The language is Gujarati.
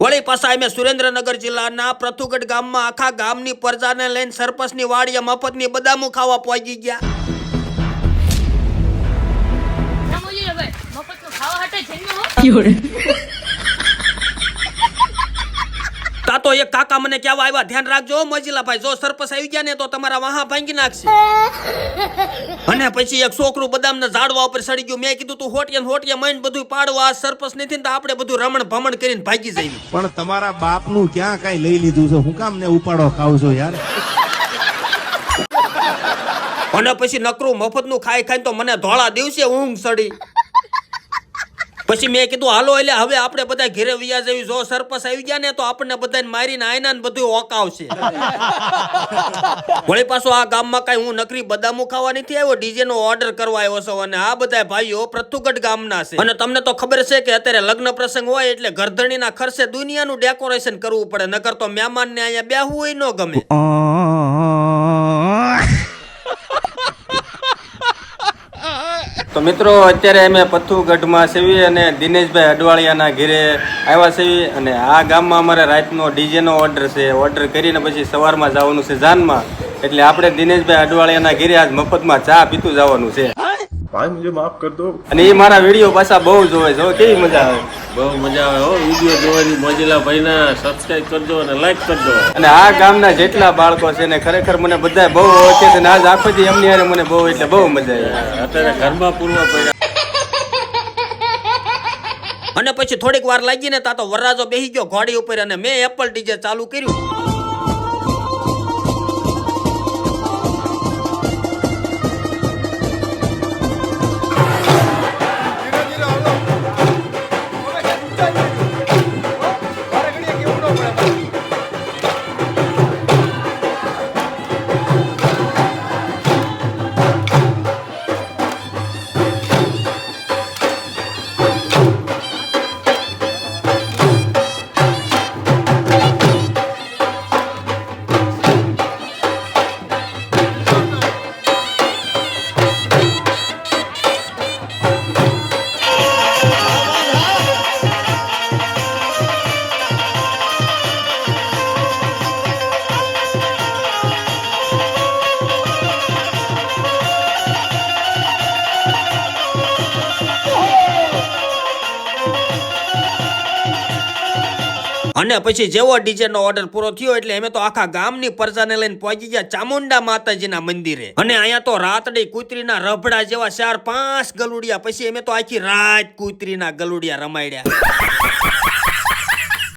વળી પાછા અમે સુરેન્દ્રનગર જિલ્લાના પ્રથુગઢ ગામમાં આખા ગામની પ્રજાને લઈને સરપંચની વાડીએ મફતની બદામુ ખાવા પહોંચી ગયા. તો એક કાકા મને કહેવા આવ્યા, ધ્યાન રાખજો મજીલાભાઈ, જો સરપંચ આવી ગયા ને તો તમારા વાહા ભાંગી નાખશે. અને પછી એક છોકરું બદામના ઝાડવા ઉપર ચડી ગયું. મેં કીધું તું હોટિયા મહીને બધું પાડવા, આ સરપંચ નથી ને તો આપણે બધું રમણ ભમણ કરીને ભાગી જઈએ. પણ તમારા બાપનું ક્યાં કઈ લઈ લીધું છે? હું કામ ને ઉપાડો ખાવ છો યાર? અને પછી નકરું મફતનું ખાઈ ખાઈને તો મને ધોળા દિવસે ઊંઘ ચડી. પછી મેં કીધું હાલો એટલે હવે આપણે બધા ઘરે વ્યા જવી. જો સરપંચ આવી ગયા ને તો આપણને બધાને મારીને આયના ને બધું ઓકાવશે. વળી પાછો આ ગામમાં કઈ હું નકરી બદામુ ખાવા નથી આવ્યો, ડીજે નો ઓર્ડર કરવા આવ્યો છું. અને આ બધા ભાઈઓ પ્રથુગઢ ગામના છે. અને તમને તો ખબર છે કે અત્યારે લગ્ન પ્રસંગ હોય એટલે ગરધણીના ખર્ચે દુનિયાનું ડેકોરેશન કરવું પડે, નકર તો મહેમાન ને અહીંયા બેહવું હોય ન ગમે. તો મિત્રો અત્યારે અમે પથુગઢમાં સેવી અને દિનેશભાઈ અડવાળિયાના ઘરે આવ્યા સેવી. અને આ ગામમાં અમારે રાતનો ડીજેનો ઓર્ડર છે. ઓર્ડર કરીને પછી સવારમાં જવાનું છે જાનમાં. એટલે આપણે દિનેશભાઈ અડવાળિયાના ઘરે આજ મફતમાં ચા પીતું જવાનું છે. ભાઈ મુझे માફ કર દો. અને એ મારા વિડીયો પાછા બહુ જોવે છે. કેવી મજા આવે? બહુ મજા આવે હો વિડીયો જોવાની. મોજીલા ભાઈને સબસ્ક્રાઇબ કરજો અને લાઈક કરજો. અને આ ગામના જેટલા બાળકો છે ને ખરેખર મને બધા બહુ ઓળખે છે. આજ આખો દી એમની હારે મને બહુ એટલે બહુ મજા આવી. અત્યારે ઘરમાં પૂરવા પડ્યા. અને પછી થોડીક વાર લાગી ને તા તો વરરાજો બેસી ગયો ઘોડી ઉપર અને મેં એપલ ડીજે ચાલુ કર્યું. અને પછી જેવો ડીજે નો ઓર્ડર પૂરો થયો એટલે અમે તો આખા ગામની પ્રજાને લઈને પહોંચી ગયા ચામુંડા માતાજીના મંદિરે. અને અહીંયા તો રાતડી કૂતરીના રભડા જેવા 4-5 ગલુડિયા. પછી અમે તો આખી રાત કૂતરીના ગલુડિયા રમાડ્યા.